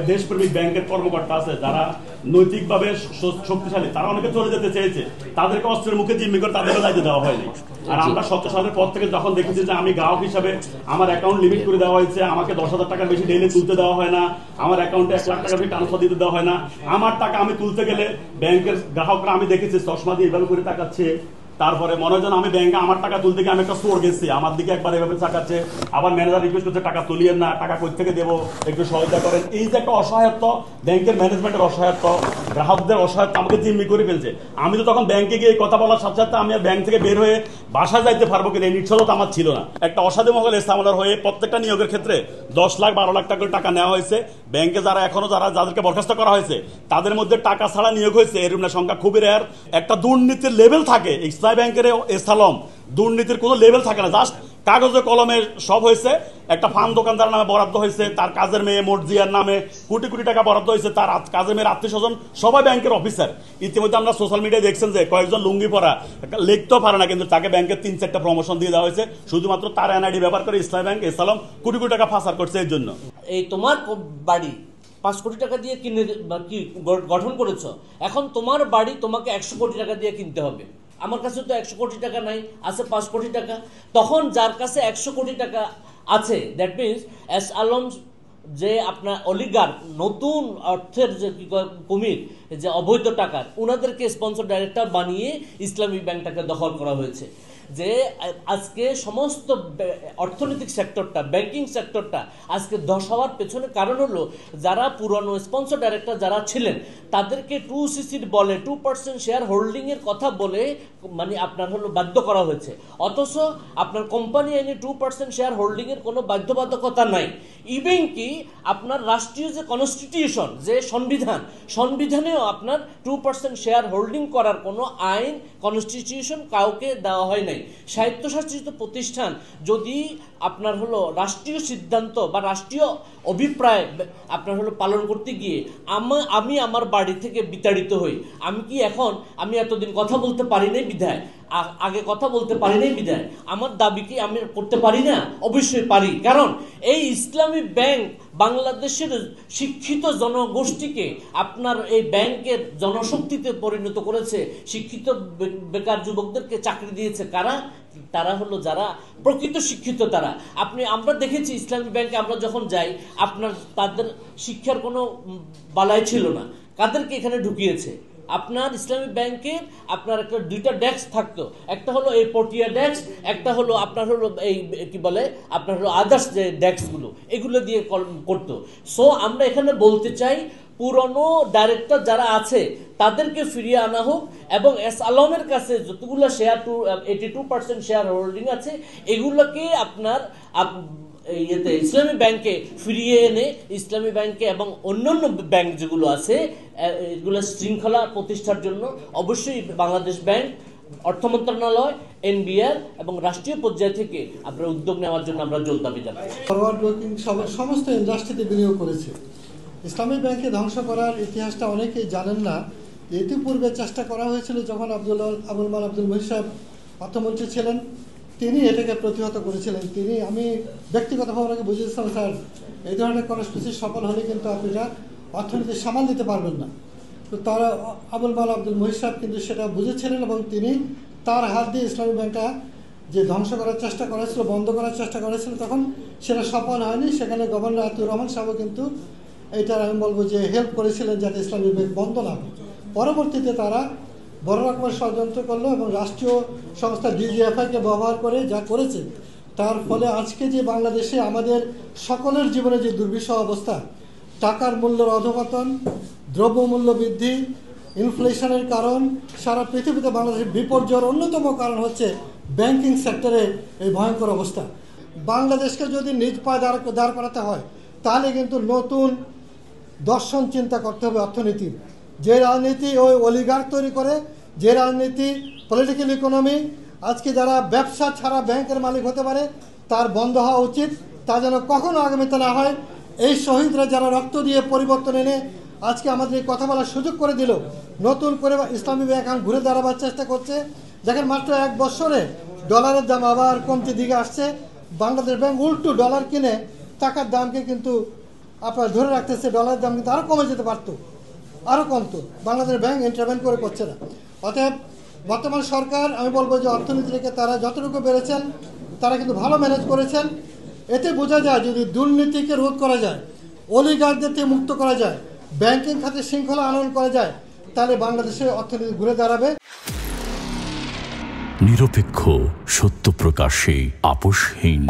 দেশপ্রেমিক ব্যাংকের কর্মকর্তা আছে যারা নৈতিকভাবে শক্তিশালী, তারা অনেকে চলে যেতে চেয়েছে, তাদেরকে অস্ত্রের মুখে জিম্মি করে তাদেরকে দায়িত্ব দেওয়া হয়নি। আর আমরা 17 সালের পর থেকে যখন দেখেছি যে আমি গ্রাহক হিসাবে আমার অ্যাকাউন্ট লিমিট করে দেওয়া হয়েছে, আমাকে 10,000 টাকার বেশি ডেইলি তুলতে দেওয়া হয় না, আমার অ্যাকাউন্টে 1 লাখ টাকার বেশি ট্রান্সফার দিতে দেওয়া হয় না, আমার টাকা আমি তুলতে গেলে ব্যাংকের গ্রাহকরা আমি দেখেছি চশমা দিয়ে এভাবে করে তাকাচ্ছে। তারপরে মনে হয় যেন আমি ব্যাংকে আমার টাকা তুলতে গিয়ে আমি একটা স্টোর গেছি, আমার দিকে একবার এভাবে চাকাচ্ছে। আবার ম্যানেজার রিকোয়েস্ট করছে টাকা তুলিয়েন না, টাকা কই থেকে দেবো, একটু সহায়তা করেন। এই যে একটা অসহায়ত্ব, ব্যাংকের ম্যানেজমেন্টের অসহায়ত্ব, গ্রাহকদের অসহায়ত্ব আমাকে জিম্মি করে ফেলছে। আমি তো তখন ব্যাংকে গিয়ে কথা বলার সাথে সাথে আমি ব্যাংক থেকে বের হয়ে বাসা যাইতে পারবো কিনা এই নিশ্চয়তা আমার ছিল না। একটা অসাধু মহল ইসলামালার হয়ে প্রত্যেকটা নিয়োগের ক্ষেত্রে 10 লাখ 12 লাখ টাকা করে টাকা নেওয়া হয়েছে। ব্যাংকে যারা এখনো যাদেরকে বরখাস্ত করা হয়েছে তাদের মধ্যে টাকা ছাড়া নিয়োগ হয়েছে এরকম সংখ্যা খুবই রেয়ার। একটা দুর্নীতির লেভেল থাকে ইসলামী ব্যাংকের সালাম, দুর্নীতির কোনো লেভেল থাকে না, জাস্ট কাগজে কলমে সব হয়েছে। একটা ফান দোকানদার নামে বরাদ্দ হয়েছে, তার কাজের মেয়ে মর্জিয়ার নামে কোটি কোটি টাকা বরাদ্দ হয়েছে, তার কাজের মেয়ের আত্মীয় স্বজন সবাই ব্যাংকের অফিসার। ইতিমধ্যে আমরা সোশ্যাল মিডিয়ায় দেখছেন যে কয়েকজন লুঙ্গি পরা লিখতেও পারে না, কিন্তু তাকে ব্যাংকের 3-4টা প্রমোশন দিয়ে দেওয়া হয়েছে শুধুমাত্র তার এনআইডি ব্যবহার করে ইসলামী ব্যাংক সালাম কোটি কোটি টাকা ফাঁসার করছে। এই জন্য এই তোমার বাড়ি 5 কোটি টাকা দিয়ে কিনে কি গঠন করেছো, এখন তোমার বাড়ি তোমাকে 100 কোটি টাকা দিয়ে কিনতে হবে। আমার কাছে তো 100 কোটি টাকা নাই, আছে 5 কোটি টাকা। তখন যার কাছে 100 কোটি টাকা আছে, দ্যাট মিনস এস আলম যে আপনার অলিগার নতুন অর্থের যে কুমির, যে অবৈধ টাকার, ওনাদেরকে স্পন্সর ডাইরেক্টর বানিয়ে ইসলামী ব্যাংকটাকে দখল করা হয়েছে। যে আজকে সমস্ত অর্থনৈতিক সেক্টরটা, ব্যাংকিং সেক্টরটা আজকে ধস হওয়ার পেছনে কারণ হলো যারা পুরনো স্পন্সর ডাইরেক্টর যারা ছিলেন তাদেরকে 2cc বলে 2% শেয়ার হোল্ডিংয়ের কথা বলে মানে আপনার হলো বাধ্য করা হয়েছে। অথচ আপনার কোম্পানি আইনে 2% শেয়ার হোল্ডিংয়ের কোনো বাধ্যবাধকতা নাই। ইভেন কি আপনার রাষ্ট্রীয় যে কনস্টিটিউশন, যে সংবিধানেও আপনার 2% শেয়ার হোল্ডিং করার কোনো আইন কনস্টিটিউশন কাউকে দেওয়া হয় নাই। স্বায়ত্তশাসিত প্রতিষ্ঠান যদি আপনার হলো রাষ্ট্রীয় সিদ্ধান্ত বা রাষ্ট্রীয় অভিপ্রায় আপনার হলো পালন করতে গিয়ে আমি আমার বাড়ি থেকে বিতাড়িত হই, আমি কি এখন আমি এতদিন কথা বলতে পারি নাই বিধায়, আগে কথা বলতে পারি নাই বিধায় আমার দাবি কি আমি করতে পারি না? অবশ্যই পারি, কারণ এই ইসলামী ব্যাংক বাংলাদেশের শিক্ষিত জনগোষ্ঠীকে আপনার এই ব্যাংকের জনশক্তিতে পরিণত করেছে। শিক্ষিত বেকার যুবকদেরকে চাকরি দিয়েছে কারা? তারা হলো যারা প্রকৃত শিক্ষিত তারা। আমরা দেখেছি ইসলামী ব্যাংকে আমরা যখন যাই আপনার তাদের শিক্ষার কোনো বালাই ছিল না, কাদেরকে এখানে ঢুকিয়েছে? আপনার ইসলামী ব্যাংকের আপনার একটা 2টা ডেস্ক থাকতো, একটা হলো এই পটিয়া ডেস্ক, একটা হলো আপনার হলো এই কি বলে আপনার হলো আদার্স যে ডেস্কগুলো, এগুলো দিয়ে করতো। সো আমরা এখানে বলতে চাই পুরনো ডাইরেক্টর যারা আছে তাদেরকে ফিরিয়ে আনা হোক এবং এস আলমের কাছে যতগুলো শেয়ার 82% শেয়ার হোল্ডিং আছে এগুলোকে আপনার ইসলামী ব্যাংকে ফিরিয়ে এনে ইসলামী ব্যাংকে এবং অন্যান্য ব্যাংক যেগুলো আছে এগুলো শৃঙ্খলা প্রতিষ্ঠার জন্য অবশ্যই বাংলাদেশ ব্যাংক, অর্থ মন্ত্রণালয়, এনবিআর এবং রাষ্ট্রীয় পর্যায় থেকে আপনার উদ্যোগ নেওয়ার জন্য আমরা জোর দাবি জানাই। ফরওয়ার্ড ব্রোকিং সমস্ত ইন্ডাস্ট্রিতে বিনিয়োগ করেছে। ইসলামী ব্যাংকে ধ্বংস করার ইতিহাসটা অনেকেই জানেন না। ইতিপূর্বে চেষ্টা করা হয়েছিল যখন আবুল মাল আব্দুল মুহিত সাহেব অর্থমন্ত্রী ছিলেন, তিনি এটাকে প্রতিহত করেছিলেন। আমি ব্যক্তিগতভাবে ওনাকে বুঝিয়েছিলাম, স্যার এই ধরনের কর্মসূচি সফল হলে কিন্তু আপনারা অর্থনীতি সামাল দিতে পারবেন না। তো তারা আবুল মাল আব্দুল মুহিত সাহেব কিন্তু সেটা বুঝেছিলেন এবং তিনি তার হাত দিয়ে ইসলামী ব্যাংকটা যে ধ্বংস করার চেষ্টা করেছিল, বন্ধ করার চেষ্টা করেছিল, তখন সেটা সফল হয়নি। সেখানে গভর্নর আতিউর রহমান সাহেবও কিন্তু এইটার আমি বলবো যে হেল্প করেছিলেন যাতে ইসলামী ব্যাংক বন্ধ না হয়। পরবর্তীতে তারা বড় রকমের ষড়যন্ত্র করলো এবং রাষ্ট্রীয় সংস্থা ডিজিএফআইকে ব্যবহার করে যা করেছে তার ফলে আজকে যে বাংলাদেশে আমাদের সকলের জীবনে যে দুর্বিষহ অবস্থা, টাকার মূল্যের অধঃপতন, দ্রব্যমূল্য বৃদ্ধি, ইনফ্লেশনের কারণ, সারা পৃথিবীতে বাংলাদেশের বিপর্যয়ের অন্যতম কারণ হচ্ছে ব্যাংকিং সেক্টরে এই ভয়ঙ্কর অবস্থা। বাংলাদেশকে যদি নিজ পায়ে দাঁড় করাতে হয় তাহলে কিন্তু নতুন দর্শন চিন্তা করতে হবে অর্থনীতির। যে রাজনীতি ওই অলিগার্ক তৈরি করে, যে রাজনীতি পলিটিক্যাল ইকোনমি আজকে যারা ব্যবসা ছাড়া ব্যাংকের মালিক হতে পারে তার বন্ধ হওয়া উচিত। তা যেন কখনো আগামীতে না হয়। এই শহীদরা যারা রক্ত দিয়ে পরিবর্তন এনে আজকে আমাদের এই কথা বলার সুযোগ করে দিল, নতুন করে ইসলামী ব্যাংক এখন ঘুরে দাঁড়াবার চেষ্টা করছে। দেখেন মাত্র 1 বছরে ডলারের দাম আবার কমতে দিকে আসছে। বাংলাদেশ ব্যাংক উল্টো ডলার কিনে টাকার দামকে কিন্তু আপনার ধরে রাখতেছে, ডলারের দাম কিন্তু আরও কমে যেতে পারতো, আরও কমতো। বাংলাদেশ ব্যাংক ইন্টারভেন করে করছে না। অতএব বর্তমান সরকার, আমি বলবো যে অর্থনীতিকে তারা যতটুকু বেড়েছেন তারা কিন্তু ভালো ম্যানেজ করেছেন। এতে বোঝা যায় যদি দুর্নীতিকে রোধ করা যায়, অলিগারদের থেকে মুক্ত করা যায়, ব্যাংকিং খাতে শৃঙ্খলা আনয়ন করা যায়, তাহলে বাংলাদেশের অর্থনীতি ঘুরে দাঁড়াবে। নিরপেক্ষ, সত্য প্রকাশে আপোষহীন।